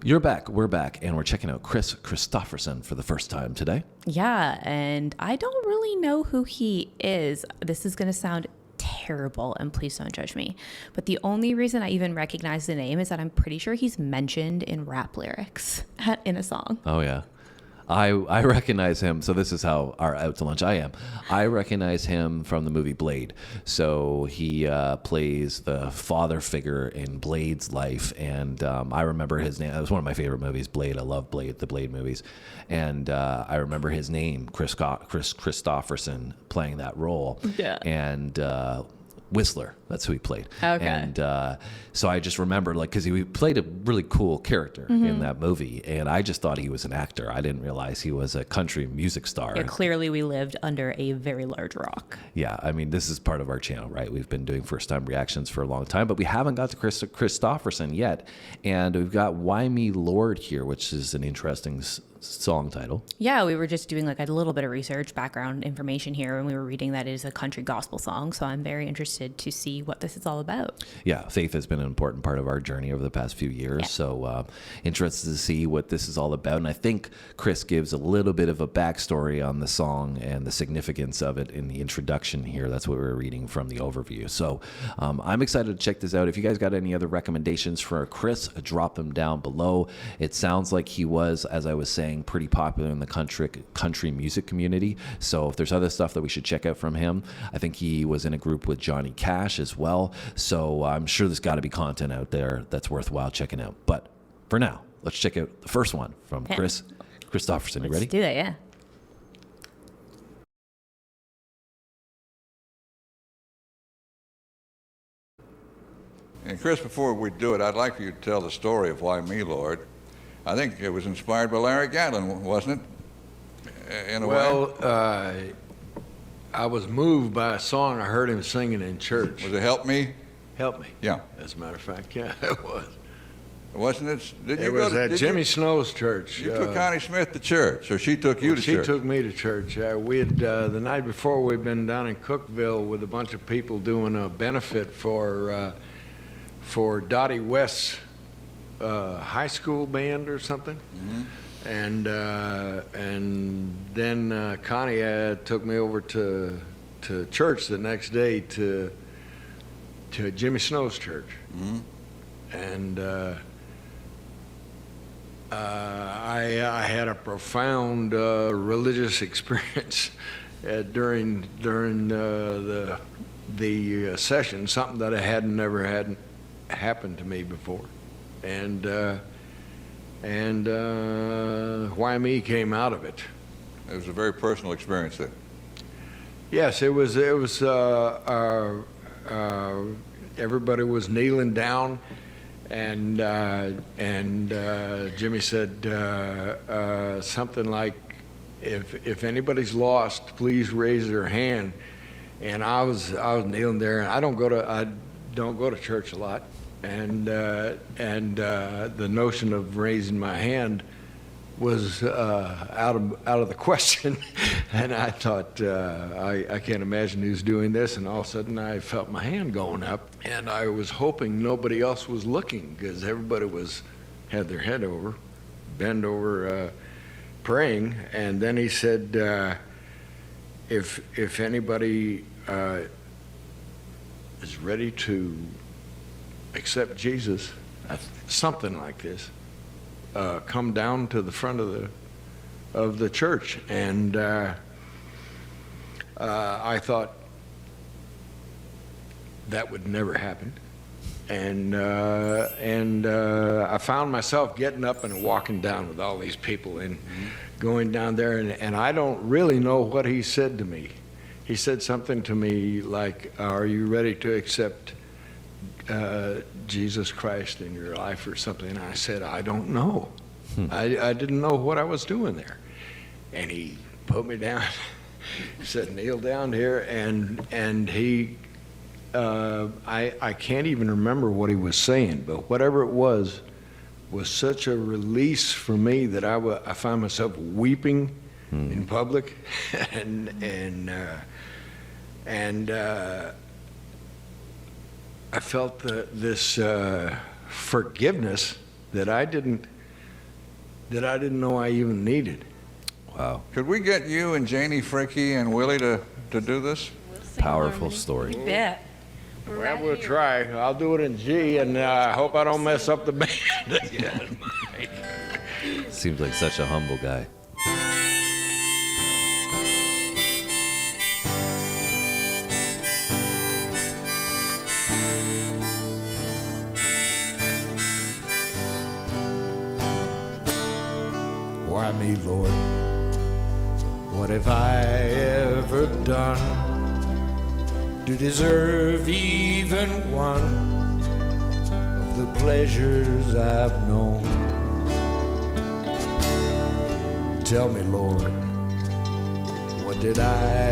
You're back. We're back, and we're checking out Kris Kristofferson for the first time today. Yeah, and I don't really know who he is. This is going to sound terrible, and please don't judge me. But the only reason I even recognize the name is that I'm pretty sure he's mentioned in rap lyrics in a song. Oh, yeah. I recognize him. So this is how our out to lunch I am. I recognize him from the movie Blade. So he plays the father figure in Blade's life. And I remember his name. It was one of my favorite movies, Blade. I love Blade, the Blade movies. And I remember his name, Kris Kristofferson, playing that role. Yeah. And Whistler, that's who he played. Okay. And so I just remember, like, because he played a really cool character in that movie, and I just thought he was an actor. I didn't realize he was a country music star. Yeah, clearly we lived under a very large rock. Yeah, I mean, this is part of our channel, right? We've been doing first-time reactions for a long time, but we haven't got to Kris Kristofferson yet. And we've got Why Me Lord here, which is an interesting song title. Yeah, we were just doing like a little bit of research, background information here, and we were reading that it is a country gospel song. So I'm very interested to see what this is all about. Yeah, faith has been an important part of our journey over the past few years. Yeah. So interested to see what this is all about. And I think Kris gives a little bit of a backstory on the song and the significance of it in the introduction here. That's what we're reading from the overview. So I'm excited to check this out. If you guys got any other recommendations for Kris, drop them down below. It sounds like he was, as I was saying, pretty popular in the country music community. So if there's other stuff that we should check out from him, I think he was in a group with Johnny Cash as well. So I'm sure there's got to be content out there that's worthwhile checking out. But for now, let's check out the first one from Kris Kristofferson. You ready? Let's do it, yeah. And Kris, before we do it, I'd like for you to tell the story of Why Me, Lord. I think it was inspired by Larry Gatlin, wasn't it? In a way. I was moved by a song I heard him singing in church. Was it Help Me? Help Me. Yeah. As a matter of fact, yeah, it was. Wasn't it? It was at Jimmy Snow's church. You took Connie Smith to church, or she took you to church? She took me to church. We had, the night before, we'd been down in Cookeville with a bunch of people doing a benefit for Dottie West's high school band or something. Mm-hmm. And then Connie took me over to church the next day to Jimmy Snow's church. Mm-hmm. And I had a profound religious experience during the session, something that I had never had happened to me before. And Why Me came out of it. It was a very personal experience then. Yes, it was. Everybody was kneeling down, and Jimmy said something like, "If anybody's lost, please raise their hand." And I was kneeling there, and I don't go to church a lot. And the notion of raising my hand was out of the question. And I thought, I can't imagine who's doing this. And all of a sudden, I felt my hand going up, and I was hoping nobody else was looking, because everybody had their head bent over, praying. And then he said, if anybody is ready to accept Jesus, something like this, come down to the front of the church. And I thought that would never happen. And I found myself getting up and walking down with all these people and going down there, and I don't really know what he said to me. He said something to me like, "Are you ready to accept Jesus Christ in your life," or something? And I said, "I don't know." I didn't know what I was doing there. And he put me down. He said, "Kneel down here," and he, I can't even remember what he was saying, but whatever it was such a release for me that I found myself weeping in public, and I felt this forgiveness that I didn't that I didn't know I even needed. Wow. Could we get you and Janie Fricky and Willie to do this? Powerful story. You bet. Well, we'll try. I'll do it in G, and I hope I don't mess up the band again. Seems like such a humble guy. Why me, Lord? What have I ever done to deserve even one of the pleasures I've known? Tell me, Lord, what did I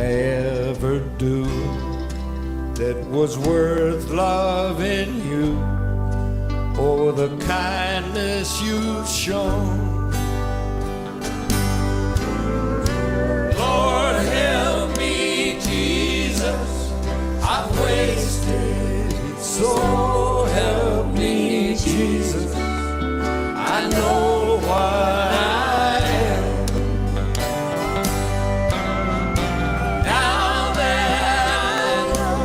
ever do that was worth loving you, or the kindness you've shown? Lord, help me, Jesus, I've wasted it, so help me, Jesus, I know what I am. Now that I know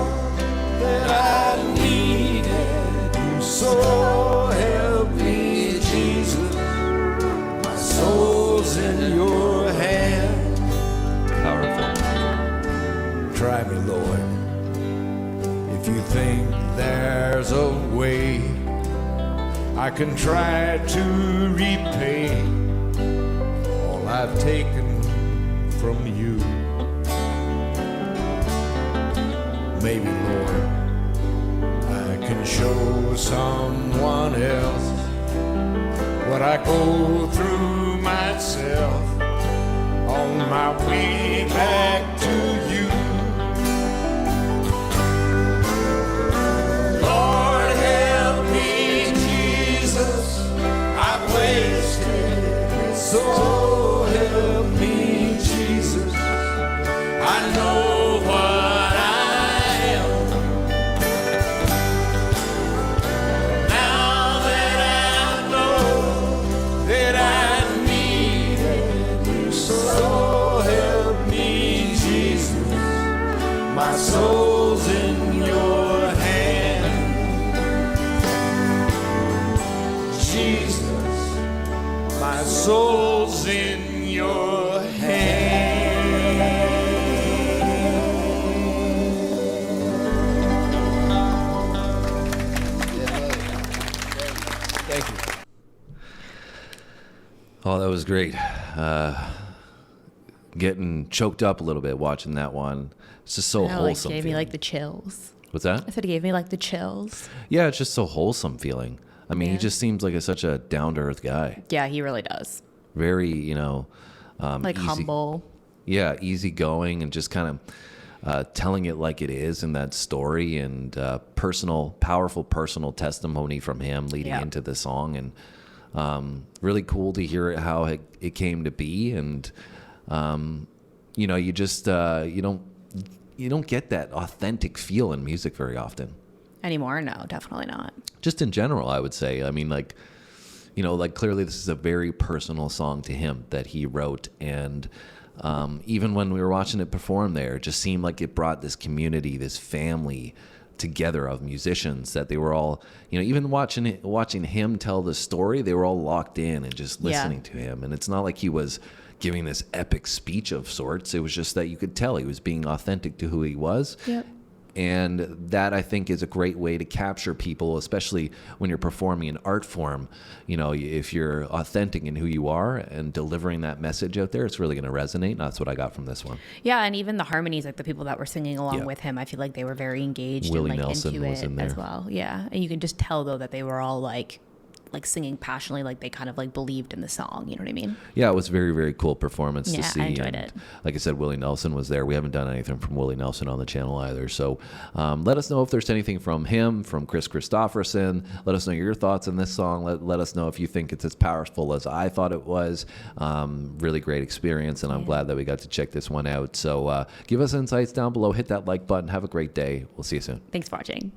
that I needed you, so help me, Jesus, my soul's in your hand. Powerful. Try me, Lord, if you think there's a way I can try to repay all I've taken from you. Maybe, Lord, I can show someone else what I go through myself on my way back to you. Lord, help me, Jesus, I've wasted it, so help me, Jesus, I know what I am. Now that I know that I needed you, so help me, Jesus, my soul's in your hand. Jesus, my soul's in your hand. Thank you. Oh, that was great. Getting choked up a little bit watching that one. It's just so No, wholesome. Like, gave me feeling. like the chills. What's that? I said it gave me like the chills. Yeah, it's just so wholesome feeling. I mean, he Yeah. just seems like such a down to earth guy. Yeah, he really does. Very, Like easy, humble. Yeah, easygoing and just kind of telling it like it is in that story, and powerful personal testimony from him leading Yeah. into the song, and really cool to hear it, how it came to be, and you just you don't get that authentic feel in music very often. Anymore? No, definitely not. Just in general, I would say. I mean, like clearly this is a very personal song to him that he wrote. And even when we were watching it perform there, it just seemed like it brought this community, this family together of musicians, that they were all, even watching him tell the story, they were all locked in and just listening to him. And it's not like he was giving this epic speech of sorts. It was just that you could tell he was being authentic to who he was. Yep. And that, I think, is a great way to capture people, especially when you're performing an art form. If you're authentic in who you are and delivering that message out there, it's really going to resonate. And that's what I got from this one. Yeah, and even the harmonies, like the people that were singing along Yeah. with him, I feel like they were very engaged Willie and Nelson into was it in there. as well. Yeah, and you can just tell though that they were all like singing passionately, like they kind of believed in the song. You know what I mean? Yeah, it was very, very cool performance to Yeah, see. I enjoyed And it. Like I said, Willie Nelson was there. We haven't done anything from Willie Nelson on the channel either. So let us know if there's anything from him, from Kris Kristofferson. Let us know your thoughts on this song. Let us know if you think it's as powerful as I thought it was. Really great experience, and I'm glad that we got to check this one out. So give us insights down below. Hit that like button. Have a great day. We'll see you soon. Thanks for watching.